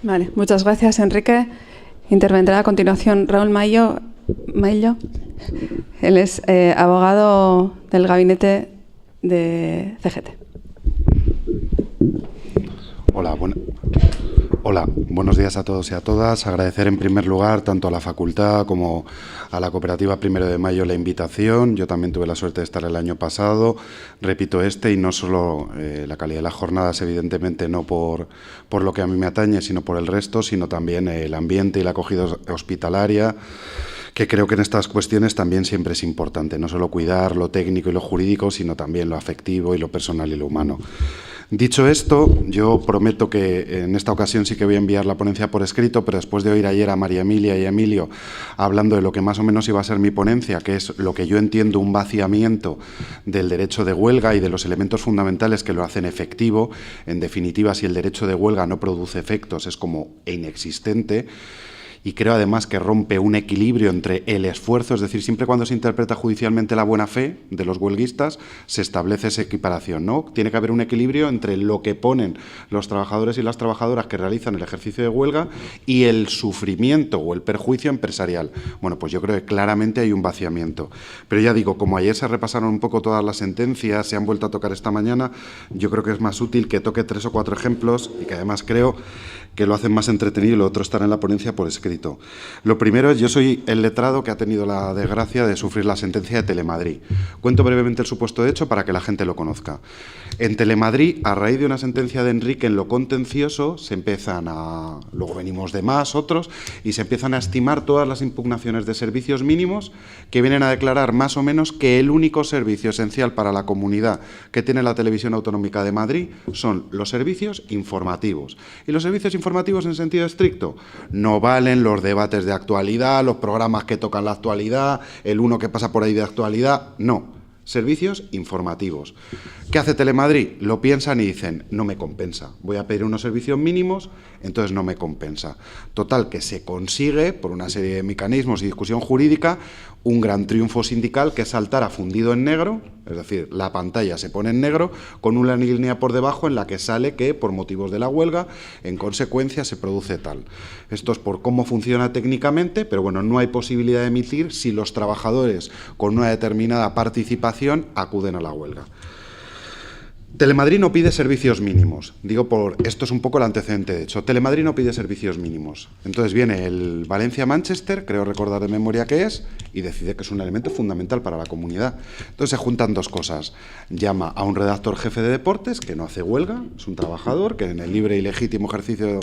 Vale, muchas gracias, Enrique. Intervendrá a continuación Raúl Maillo. Él es abogado del gabinete de CGT. Hola, buenos días a todos y a todas. Agradecer en primer lugar tanto a la facultad como a la cooperativa 1 de Mayo la invitación. Yo también tuve la suerte de estar el año pasado. Repito, y no solo la calidad de las jornadas, evidentemente no por lo que a mí me atañe, sino por el resto, sino también el ambiente y la acogida hospitalaria, que creo que en estas cuestiones también siempre es importante, no solo cuidar lo técnico y lo jurídico, sino también lo afectivo y lo personal y lo humano. Dicho esto, yo prometo que en esta ocasión sí que voy a enviar la ponencia por escrito, pero después de oír ayer a María Emilia y a Emilio hablando de lo que más o menos iba a ser mi ponencia, que es lo que yo entiendo un vaciamiento del derecho de huelga y de los elementos fundamentales que lo hacen efectivo, en definitiva, si el derecho de huelga no produce efectos, es como inexistente. Y creo además que rompe un equilibrio entre el esfuerzo, es decir, siempre cuando se interpreta judicialmente la buena fe de los huelguistas, se establece esa equiparación, ¿no? Tiene que haber un equilibrio entre lo que ponen los trabajadores y las trabajadoras que realizan el ejercicio de huelga y el sufrimiento o el perjuicio empresarial. Bueno, pues yo creo que claramente hay un vaciamiento. Pero ya digo, como ayer se repasaron un poco todas las sentencias, se han vuelto a tocar esta mañana, yo creo que es más útil que toque 3 o 4 ejemplos y que además creo que lo hacen más entretenido y lo otro estará en la ponencia por escrito. Lo primero es, yo soy el letrado que ha tenido la desgracia de sufrir la sentencia de Telemadrid. Cuento brevemente el supuesto de hecho para que la gente lo conozca. En Telemadrid, a raíz de una sentencia de Enrique en lo contencioso, luego venimos de más, otros, y se empiezan a estimar todas las impugnaciones de servicios mínimos que vienen a declarar más o menos que el único servicio esencial para la comunidad que tiene la Televisión Autonómica de Madrid son los servicios informativos. Y los servicios informativos en sentido estricto no valen los debates de actualidad, los programas que tocan la actualidad, el uno que pasa por ahí de actualidad, no. Servicios informativos. ¿Qué hace Telemadrid? Lo piensan y dicen, no me compensa, voy a pedir unos servicios mínimos, entonces no me compensa. Total, que se consigue, por una serie de mecanismos y discusión jurídica, un gran triunfo sindical que es saltar a fundido en negro, es decir, la pantalla se pone en negro con una línea por debajo en la que sale que, por motivos de la huelga, en consecuencia se produce tal. Esto es por cómo funciona técnicamente, pero bueno, no hay posibilidad de emitir si los trabajadores con una determinada participación acuden a la huelga. Telemadrid no pide servicios mínimos. Esto es un poco el antecedente, de hecho. Telemadrid no pide servicios mínimos. Entonces viene el Valencia-Manchester, creo recordar de memoria que es, y decide que es un elemento fundamental para la comunidad. Entonces se juntan dos cosas. Llama a un redactor jefe de deportes, que no hace huelga, es un trabajador, que en el libre y legítimo ejercicio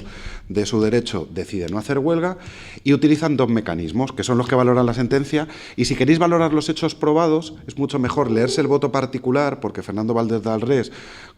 de su derecho decide no hacer huelga, y utilizan dos mecanismos, que son los que valoran la sentencia, y si queréis valorar los hechos probados, es mucho mejor leerse el voto particular, porque Fernando Valdés de Alrés,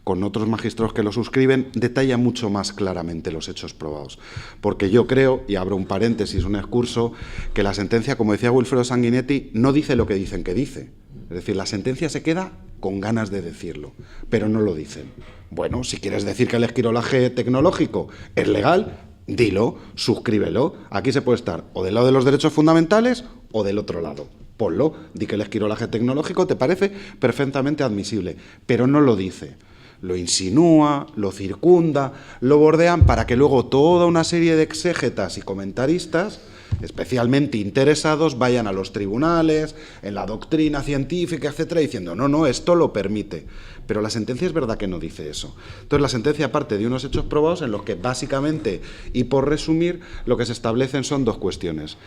con otros magistrados que lo suscriben, detalla mucho más claramente los hechos probados. Porque yo creo, y abro un paréntesis, un excurso, que la sentencia, como decía Wilfredo Sanguinetti, no dice lo que dicen que dice. Es decir, la sentencia se queda con ganas de decirlo, pero no lo dicen. Bueno, si quieres decir que el esquirolaje tecnológico es legal, dilo, suscríbelo. Aquí se puede estar o del lado de los derechos fundamentales o del otro lado. Ponlo, di que el esquirolaje tecnológico te parece perfectamente admisible, pero no lo dice. Lo insinúa, lo circunda, lo bordean para que luego toda una serie de exégetas y comentaristas, especialmente interesados, vayan a los tribunales, en la doctrina científica, etcétera, diciendo, no, esto lo permite. Pero la sentencia es verdad que no dice eso. Entonces la sentencia parte de unos hechos probados en los que básicamente, y por resumir, lo que se establecen son dos cuestiones.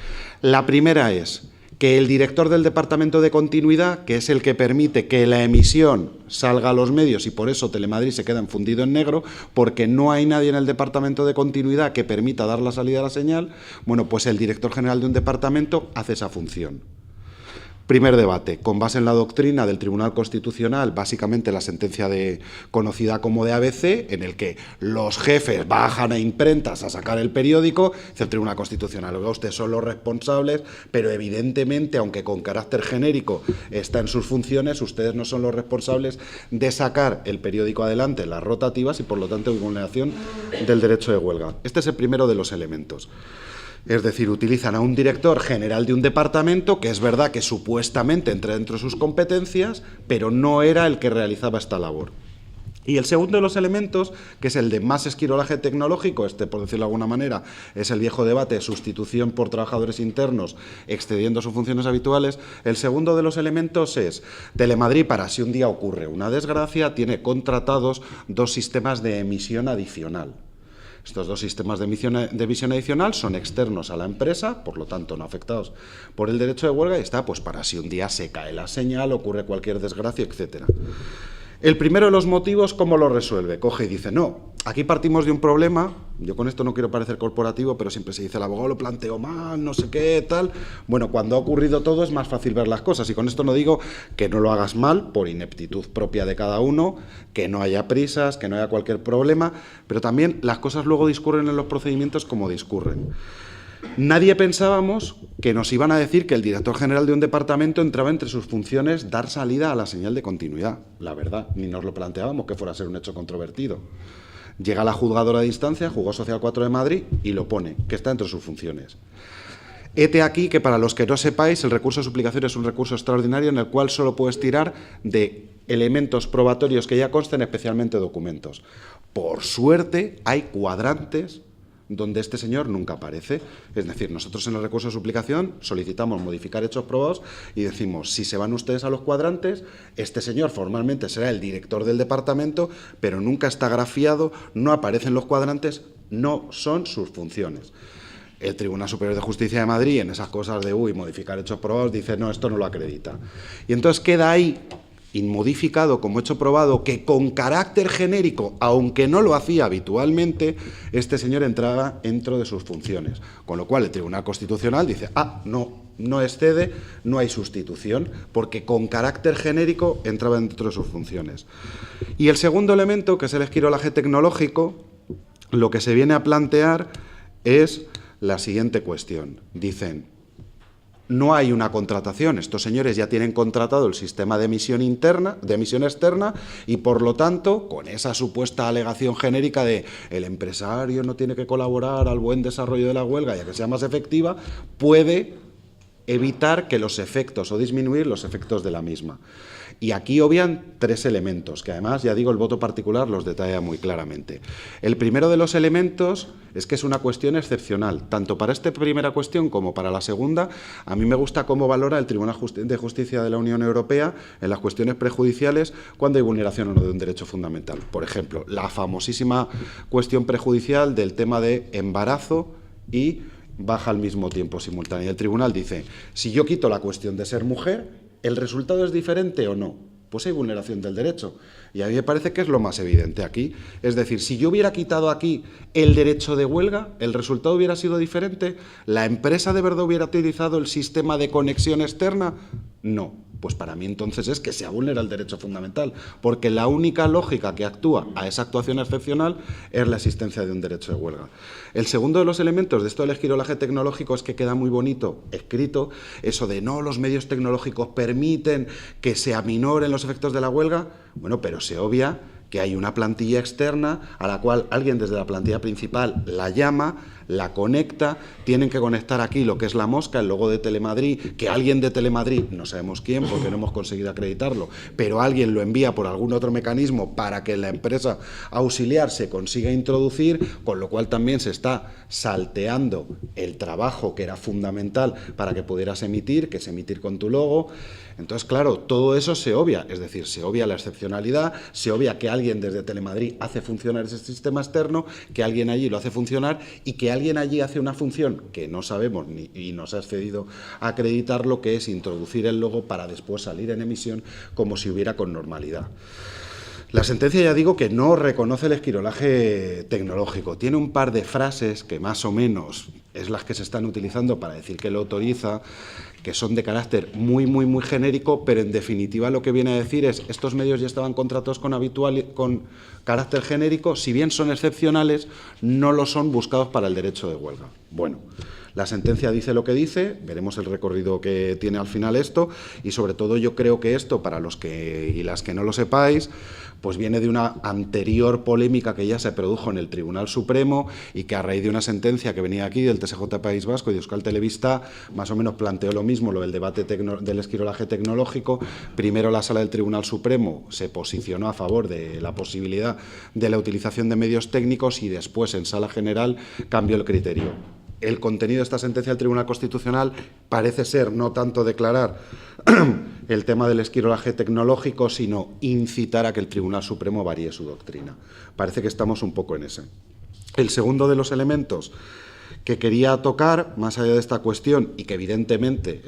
La primera es que el director del Departamento de Continuidad, que es el que permite que la emisión salga a los medios y por eso Telemadrid se queda fundido en negro, porque no hay nadie en el Departamento de Continuidad que permita dar la salida a la señal, bueno, pues el director general de un departamento hace esa función. Primer debate, con base en la doctrina del Tribunal Constitucional, básicamente la sentencia conocida como de ABC, en el que los jefes bajan a imprentas a sacar el periódico, dice el Tribunal Constitucional, oiga, ustedes son los responsables, pero evidentemente, aunque con carácter genérico está en sus funciones, ustedes no son los responsables de sacar el periódico adelante en las rotativas y por lo tanto en vulneración del derecho de huelga. Este es el primero de los elementos. Es decir, utilizan a un director general de un departamento que es verdad que supuestamente entra dentro de sus competencias, pero no era el que realizaba esta labor. Y el segundo de los elementos, que es el de más esquirolaje tecnológico, por decirlo de alguna manera, es el viejo debate de sustitución por trabajadores internos excediendo sus funciones habituales. El segundo de los elementos es Telemadrid, para si un día ocurre una desgracia, tiene contratados 2 sistemas de emisión adicional. Estos 2 sistemas de emisión adicional son externos a la empresa, por lo tanto no afectados por el derecho de huelga, y está pues para si un día se cae la señal, ocurre cualquier desgracia, etcétera. El primero de los motivos, ¿cómo lo resuelve? Coge y dice, no, aquí partimos de un problema, yo con esto no quiero parecer corporativo, pero siempre se dice, el abogado lo planteó mal, no sé qué, tal. Bueno, cuando ha ocurrido todo es más fácil ver las cosas, y con esto no digo que no lo hagas mal, por ineptitud propia de cada uno, que no haya prisas, que no haya cualquier problema, pero también las cosas luego discurren en los procedimientos como discurren. Nadie pensábamos que nos iban a decir que el director general de un departamento entraba entre sus funciones dar salida a la señal de continuidad. La verdad, ni nos lo planteábamos que fuera a ser un hecho controvertido. Llega la juzgadora de instancia, Juzgado Social 4 de Madrid, y lo pone, que está entre sus funciones. Hete aquí que, para los que no sepáis, el recurso de suplicación es un recurso extraordinario en el cual solo puedes tirar de elementos probatorios que ya consten, especialmente documentos. Por suerte, hay cuadrantes donde este señor nunca aparece. Es decir, nosotros en el recurso de suplicación solicitamos modificar hechos probados y decimos, si se van ustedes a los cuadrantes, este señor formalmente será el director del departamento, pero nunca está grafiado, no aparece en los cuadrantes, no son sus funciones. El Tribunal Superior de Justicia de Madrid, en esas cosas de modificar hechos probados, dice, no, esto no lo acredita. Y entonces queda ahí inmodificado como hecho probado que con carácter genérico, aunque no lo hacía habitualmente, este señor entraba dentro de sus funciones. Con lo cual el Tribunal Constitucional dice, no excede, no hay sustitución, porque con carácter genérico entraba dentro de sus funciones. Y el segundo elemento, que es el esquirolaje tecnológico, lo que se viene a plantear es la siguiente cuestión. Dicen, no hay una contratación, estos señores ya tienen contratado el sistema de emisión externa, y por lo tanto, con esa supuesta alegación genérica de el empresario no tiene que colaborar al buen desarrollo de la huelga y a que sea más efectiva, puede evitar que los efectos o disminuir los efectos de la misma. Y aquí obvian 3 elementos, que además, ya digo, el voto particular los detalla muy claramente. El primero de los elementos es que es una cuestión excepcional. Tanto para esta primera cuestión como para la segunda, a mí me gusta cómo valora el Tribunal de Justicia de la Unión Europea en las cuestiones prejudiciales cuando hay vulneración o no de un derecho fundamental. Por ejemplo, la famosísima cuestión prejudicial del tema de embarazo y baja al mismo tiempo simultánea. El tribunal dice, si yo quito la cuestión de ser mujer, ¿el resultado es diferente o no? Pues hay vulneración del derecho. Y a mí me parece que es lo más evidente aquí. Es decir, si yo hubiera quitado aquí el derecho de huelga, ¿el resultado hubiera sido diferente? ¿La empresa de verdad hubiera utilizado el sistema de conexión externa? No. Pues para mí entonces es que se vulnera el derecho fundamental, porque la única lógica que actúa a esa actuación excepcional es la existencia de un derecho de huelga. El segundo de los elementos de esto del esquirolaje tecnológico es que queda muy bonito escrito eso de no, los medios tecnológicos permiten que se aminoren los efectos de la huelga. Bueno, pero se obvia que hay una plantilla externa a la cual alguien desde la plantilla principal la llama, la conecta, tienen que conectar aquí lo que es la mosca, el logo de Telemadrid, que alguien de Telemadrid, no sabemos quién porque no hemos conseguido acreditarlo, pero alguien lo envía por algún otro mecanismo para que la empresa auxiliar se consiga introducir, con lo cual también se está salteando el trabajo que era fundamental para que pudieras emitir, que es emitir con tu logo. Entonces, claro, todo eso se obvia, es decir, se obvia la excepcionalidad, se obvia que alguien desde Telemadrid hace funcionar ese sistema externo, que alguien allí lo hace funcionar y que alguien allí hace una función que no sabemos y nos ha excedido a acreditar, lo que es introducir el logo para después salir en emisión como si hubiera con normalidad. La sentencia, ya digo, que no reconoce el esquirolaje tecnológico. Tiene un par de frases que más o menos es las que se están utilizando para decir que lo autoriza, que son de carácter muy genérico, pero en definitiva lo que viene a decir es estos medios ya estaban contratados con carácter genérico, si bien son excepcionales, no lo son buscados para el derecho de huelga. Bueno, la sentencia dice lo que dice, veremos el recorrido que tiene al final esto, y sobre todo yo creo que esto, para los que y las que no lo sepáis, Pues viene de una anterior polémica que ya se produjo en el Tribunal Supremo y que a raíz de una sentencia que venía aquí del TSJ País Vasco y de Euskal Telebista, más o menos planteó lo mismo, lo del debate del esquirolaje tecnológico. Primero la Sala del Tribunal Supremo se posicionó a favor de la posibilidad de la utilización de medios técnicos y después en Sala General cambió el criterio. El contenido de esta sentencia del Tribunal Constitucional parece ser no tanto declarar el tema del esquirolaje tecnológico, sino incitar a que el Tribunal Supremo varíe su doctrina. Parece que estamos un poco en ese. El segundo de los elementos que quería tocar, más allá de esta cuestión, y que evidentemente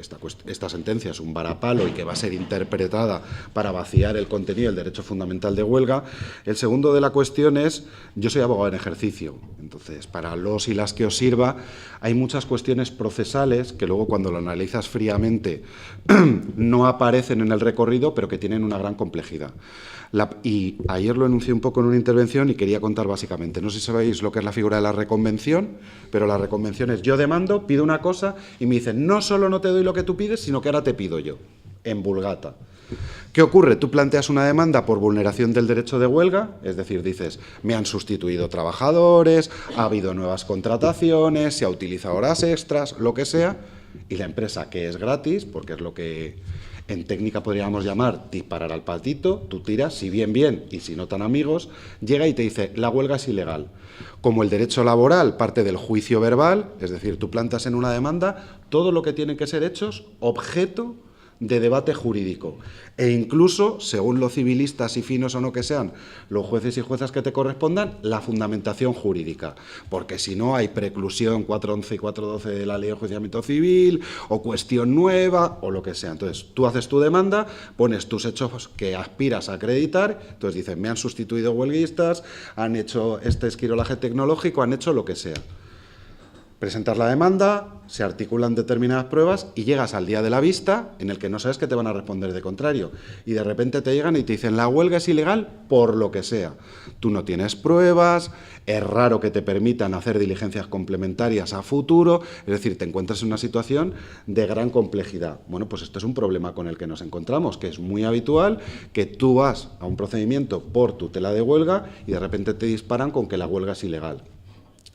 esta sentencia es un varapalo y que va a ser interpretada para vaciar el contenido del derecho fundamental de huelga, el segundo de la cuestión es, yo soy abogado en ejercicio, entonces para los y las que os sirva, hay muchas cuestiones procesales que luego cuando lo analizas fríamente no aparecen en el recorrido, pero que tienen una gran complejidad. Y ayer lo enuncié un poco en una intervención y quería contar básicamente, no sé si sabéis lo que es la figura de la reconvención, pero la reconvención es yo demando, pido una cosa y me dicen no solo no te doy lo que tú pides, sino que ahora te pido yo, en vulgata. ¿Qué ocurre? Tú planteas una demanda por vulneración del derecho de huelga, es decir, dices, me han sustituido trabajadores, ha habido nuevas contrataciones, se ha utilizado horas extras, lo que sea, y la empresa, que es gratis, porque es lo que en técnica podríamos llamar disparar al patito, tú tiras, si bien, bien, y si no tan amigos, llega y te dice, la huelga es ilegal. Como el derecho laboral parte del juicio verbal, es decir, tú plantas en una demanda todo lo que tienen que ser hechos objeto de debate jurídico. E incluso, según los civilistas y finos o no que sean, los jueces y juezas que te correspondan, la fundamentación jurídica. Porque si no, hay preclusión 411 y 412 de la Ley de Enjuiciamiento Civil, o cuestión nueva, o lo que sea. Entonces, tú haces tu demanda, pones tus hechos que aspiras a acreditar, entonces dices, me han sustituido huelguistas, han hecho este esquirolaje tecnológico, han hecho lo que sea. Presentas la demanda, se articulan determinadas pruebas y llegas al día de la vista en el que no sabes qué te van a responder de contrario. Y de repente te llegan y te dicen, la huelga es ilegal por lo que sea. Tú no tienes pruebas, es raro que te permitan hacer diligencias complementarias a futuro, es decir, te encuentras en una situación de gran complejidad. Bueno, pues esto es un problema con el que nos encontramos, que es muy habitual que tú vas a un procedimiento por tutela de huelga y de repente te disparan con que la huelga es ilegal.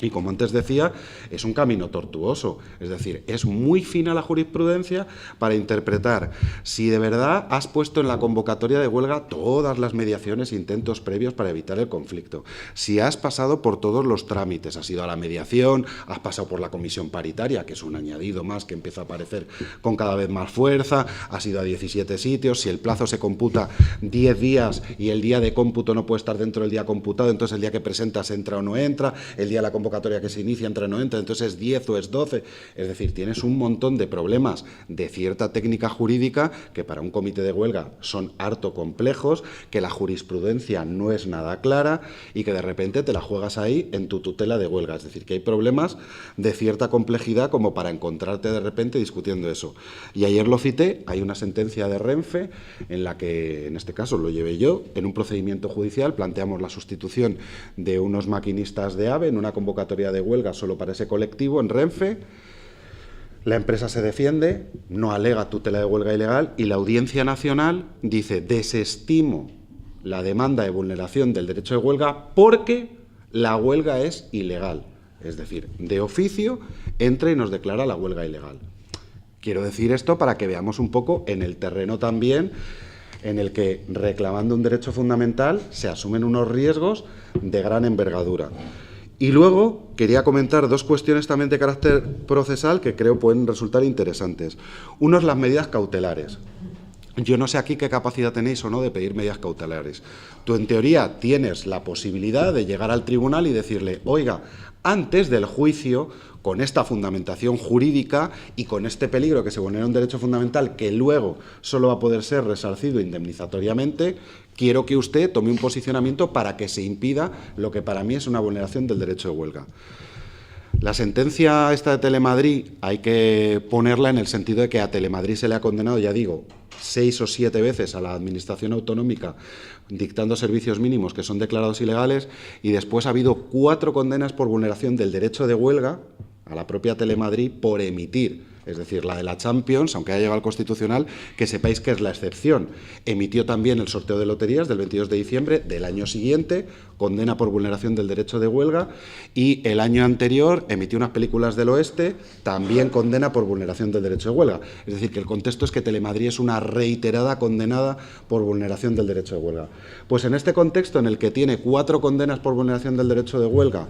Y como antes decía, es un camino tortuoso, es decir, es muy fina la jurisprudencia para interpretar si de verdad has puesto en la convocatoria de huelga todas las mediaciones e intentos previos para evitar el conflicto, si has pasado por todos los trámites, has ido a la mediación, has pasado por la comisión paritaria, que es un añadido más que empieza a aparecer con cada vez más fuerza, has ido a 17 sitios, si el plazo se computa 10 días y el día de cómputo no puede estar dentro del día computado, entonces el día que presentas entra o no entra, el día de la convocatoria que se inicia entra o no entra, entonces es 10 o es 12, es decir, tienes un montón de problemas de cierta técnica jurídica que para un comité de huelga son harto complejos, que la jurisprudencia no es nada clara y que de repente te la juegas ahí en tu tutela de huelga, es decir, que hay problemas de cierta complejidad como para encontrarte de repente discutiendo eso. Y ayer lo cité, hay una sentencia de Renfe en la que, en este caso lo llevé yo, en un procedimiento judicial planteamos la sustitución de unos maquinistas de AVE en una convocatoria de huelga solo para ese colectivo en Renfe. La empresa se defiende, no alega tutela de huelga ilegal y la Audiencia Nacional dice desestimo la demanda de vulneración del derecho de huelga porque la huelga es ilegal. Es decir, de oficio entra y nos declara la huelga ilegal. Quiero decir esto para que veamos un poco en el terreno también en el que, reclamando un derecho fundamental, se asumen unos riesgos de gran envergadura. Y luego quería comentar dos cuestiones también de carácter procesal que creo pueden resultar interesantes. Uno es las medidas cautelares. Yo no sé aquí qué capacidad tenéis o no de pedir medidas cautelares. Tú, en teoría, tienes la posibilidad de llegar al tribunal y decirle, oiga, antes del juicio, con esta fundamentación jurídica y con este peligro que se vulnera un derecho fundamental que luego solo va a poder ser resarcido indemnizatoriamente, quiero que usted tome un posicionamiento para que se impida lo que para mí es una vulneración del derecho de huelga. La sentencia esta de Telemadrid hay que ponerla en el sentido de que a Telemadrid se le ha condenado, ya digo, 6 o 7 veces a la Administración Autonómica dictando servicios mínimos que son declarados ilegales y después ha habido 4 condenas por vulneración del derecho de huelga a la propia Telemadrid por emitir es decir, la de la Champions, aunque haya llegado al Constitucional, que sepáis que es la excepción. Emitió también el sorteo de loterías del 22 de diciembre del año siguiente, condena por vulneración del derecho de huelga, y el año anterior emitió unas películas del oeste, también condena por vulneración del derecho de huelga. Es decir, que el contexto es que Telemadrid es una reiterada condenada por vulneración del derecho de huelga. Pues en este contexto, en el que tiene 4 condenas por vulneración del derecho de huelga,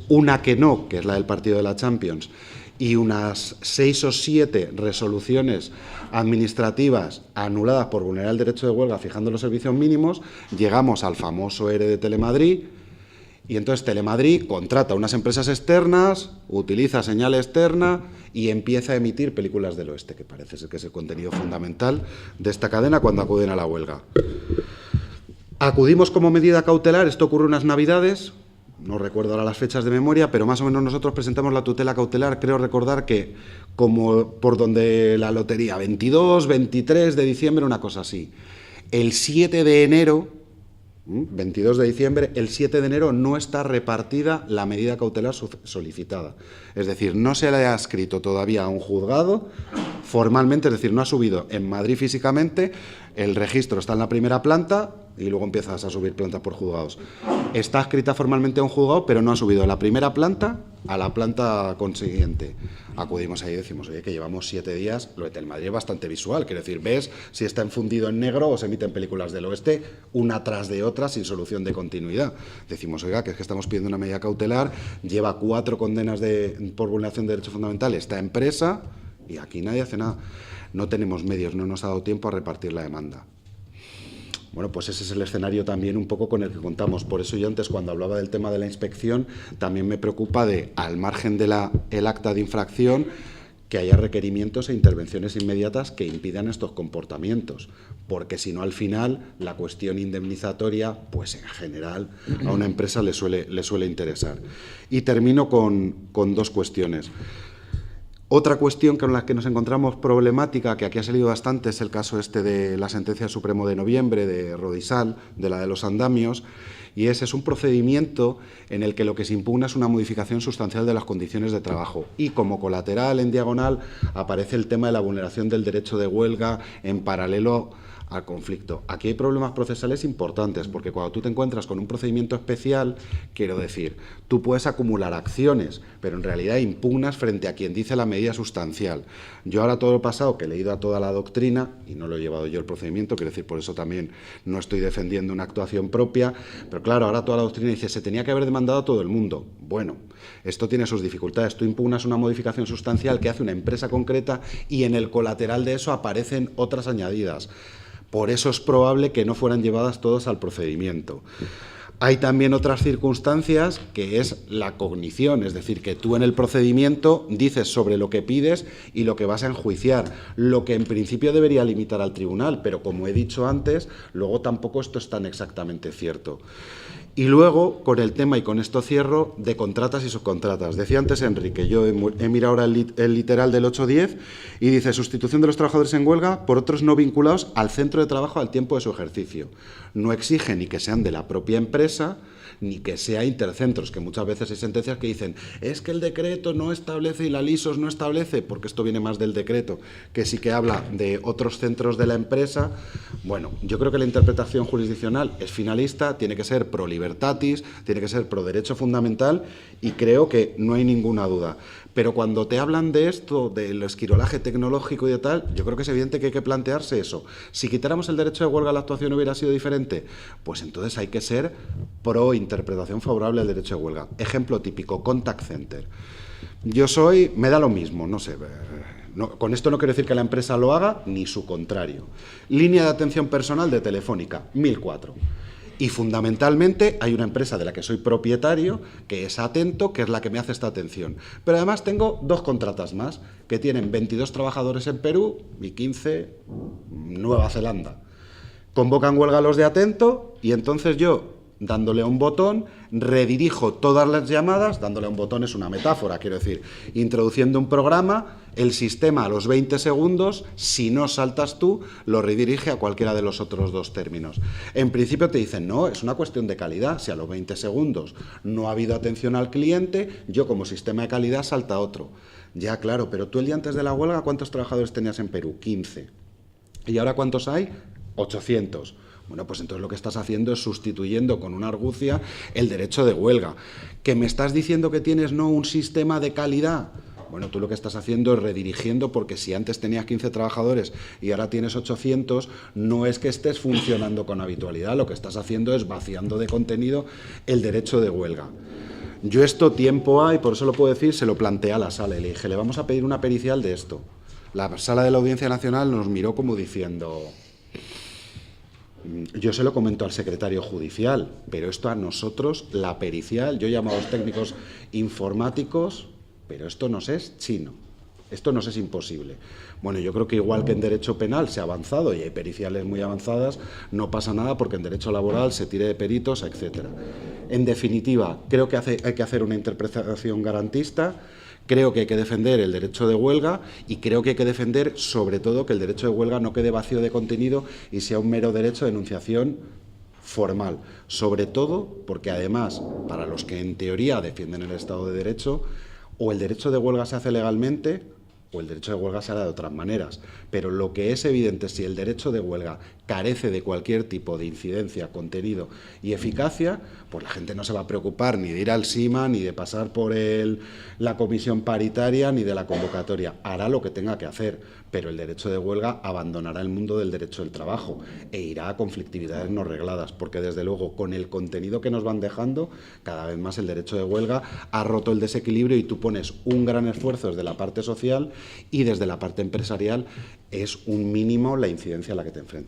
una que no, que es la del partido de la Champions, y unas 6 o 7 resoluciones administrativas anuladas por vulnerar el derecho de huelga fijando los servicios mínimos, llegamos al famoso ERE de Telemadrid, y entonces Telemadrid contrata unas empresas externas, utiliza señal externa y empieza a emitir películas del oeste, que parece ser que es el contenido fundamental de esta cadena cuando acuden a la huelga. Acudimos como medida cautelar, esto ocurre unas Navidades, no recuerdo ahora las fechas de memoria, pero más o menos nosotros presentamos la tutela cautelar, creo recordar que como por donde la lotería, 22, 23 de diciembre, una cosa así. El 7 de enero, 22 de diciembre, el 7 de enero no está repartida la medida cautelar solicitada. Es decir, no se le ha escrito todavía a un juzgado formalmente, es decir, no ha subido en Madrid físicamente, el registro está en la primera planta y luego empiezas a subir plantas por juzgados. Está escrita formalmente a un juzgado, pero no ha subido de la primera planta a la planta consiguiente. Acudimos ahí y decimos, oye, que llevamos 7 días, lo de Telemadrid es bastante visual, quiero decir, ves si está enfundido en negro o se emiten películas del oeste, una tras de otra, sin solución de continuidad. Decimos, oiga, que es que estamos pidiendo una medida cautelar, lleva 4 condenas por vulneración de derechos fundamentales, está en presa y aquí nadie hace nada. No tenemos medios, no nos ha dado tiempo a repartir la demanda. Bueno, pues ese es el escenario también un poco con el que contamos. Por eso yo antes, cuando hablaba del tema de la inspección, también me preocupa de, al margen del acta de infracción, que haya requerimientos e intervenciones inmediatas que impidan estos comportamientos. Porque si no, al final, la cuestión indemnizatoria, pues en general, a una empresa le suele interesar. Y termino con 2 cuestiones. Otra cuestión con la que nos encontramos problemática, que aquí ha salido bastante, es el caso este de la sentencia del Supremo de noviembre, de Rodisal, de la de los andamios, y ese es un procedimiento en el que lo que se impugna es una modificación sustancial de las condiciones de trabajo. Y como colateral, en diagonal, aparece el tema de la vulneración del derecho de huelga en paralelo al conflicto. Aquí hay problemas procesales importantes, porque cuando tú te encuentras con un procedimiento especial, quiero decir, tú puedes acumular acciones, pero en realidad impugnas frente a quien dice la medida sustancial. Yo ahora todo lo pasado, que he leído a toda la doctrina, y no lo he llevado yo el procedimiento, quiero decir, por eso también no estoy defendiendo una actuación propia, pero claro, ahora toda la doctrina dice, se tenía que haber demandado a todo el mundo. Bueno, esto tiene sus dificultades. Tú impugnas una modificación sustancial que hace una empresa concreta y en el colateral de eso aparecen otras añadidas. Por eso es probable que no fueran llevadas todas al procedimiento. Hay también otras circunstancias que es la cognición, es decir, que tú en el procedimiento dices sobre lo que pides y lo que vas a enjuiciar, lo que en principio debería limitar al tribunal, pero como he dicho antes, luego tampoco esto es tan exactamente cierto. Y luego, con el tema, y con esto cierro, de contratas y subcontratas. Decía antes Enrique, yo he mirado ahora el literal del 8.10 y dice, sustitución de los trabajadores en huelga por otros no vinculados al centro de trabajo al tiempo de su ejercicio. No exige ni que sean de la propia empresa, ni que sea intercentros, que muchas veces hay sentencias que dicen es que el decreto no establece y la LISOS no establece, porque esto viene más del decreto, que sí que habla de otros centros de la empresa. Bueno, yo creo que la interpretación jurisdiccional es finalista, tiene que ser pro libertatis, tiene que ser pro derecho fundamental y creo que no hay ninguna duda. Pero cuando te hablan de esto, del esquirolaje tecnológico y de tal, yo creo que es evidente que hay que plantearse eso. Si quitáramos el derecho de huelga, ¿la actuación hubiera sido diferente? Pues entonces hay que ser pro interpretación favorable al derecho de huelga. Ejemplo típico, contact center. Me da lo mismo, no sé, con esto no quiero decir que la empresa lo haga, ni su contrario. Línea de atención personal de Telefónica, 1004. Y fundamentalmente hay una empresa de la que soy propietario, que es Atento, que es la que me hace esta atención. Pero además tengo 2 contratas más, que tienen 22 trabajadores en Perú y 15 en Nueva Zelanda. Convocan huelga a los de Atento y entonces yo, dándole a un botón, redirijo todas las llamadas, dándole a un botón es una metáfora, quiero decir, introduciendo un programa, el sistema a los 20 segundos, si no saltas tú, lo redirige a cualquiera de los otros dos términos. En principio te dicen, no, es una cuestión de calidad, si a los 20 segundos no ha habido atención al cliente, yo como sistema de calidad salta otro. Ya, claro, pero tú el día antes de la huelga, ¿cuántos trabajadores tenías en Perú? 15. ¿Y ahora cuántos hay? 800. Bueno, pues entonces lo que estás haciendo es sustituyendo con una argucia el derecho de huelga. ¿Que me estás diciendo que tienes no un sistema de calidad? Bueno, tú lo que estás haciendo es redirigiendo, porque si antes tenías 15 trabajadores y ahora tienes 800, no es que estés funcionando con habitualidad, lo que estás haciendo es vaciando de contenido el derecho de huelga. Yo esto tiempo hay, por eso lo puedo decir, se lo planteé a la sala y le dije, le vamos a pedir una pericial de esto. La sala de la Audiencia Nacional nos miró como diciendo... Yo se lo comento al secretario judicial, pero esto a nosotros, la pericial, yo llamo a los técnicos informáticos, pero esto nos es chino, esto nos es imposible. Bueno, yo creo que igual que en derecho penal se ha avanzado y hay periciales muy avanzadas, no pasa nada porque en derecho laboral se tire de peritos, etcétera. En definitiva, creo que hay que hacer una interpretación garantista. Creo que hay que defender el derecho de huelga y creo que hay que defender, sobre todo, que el derecho de huelga no quede vacío de contenido y sea un mero derecho de enunciación formal. Sobre todo porque, además, para los que en teoría defienden el Estado de Derecho, o el derecho de huelga se hace legalmente o el derecho de huelga se hará de otras maneras. Pero lo que es evidente, si el derecho de huelga carece de cualquier tipo de incidencia, contenido y eficacia, pues la gente no se va a preocupar ni de ir al SIMA, ni de pasar por la comisión paritaria, ni de la convocatoria. Hará lo que tenga que hacer, pero el derecho de huelga abandonará el mundo del derecho del trabajo e irá a conflictividades no regladas, porque desde luego con el contenido que nos van dejando, cada vez más el derecho de huelga ha roto el desequilibrio y tú pones un gran esfuerzo desde la parte social y desde la parte empresarial es un mínimo la incidencia a la que te enfrentas.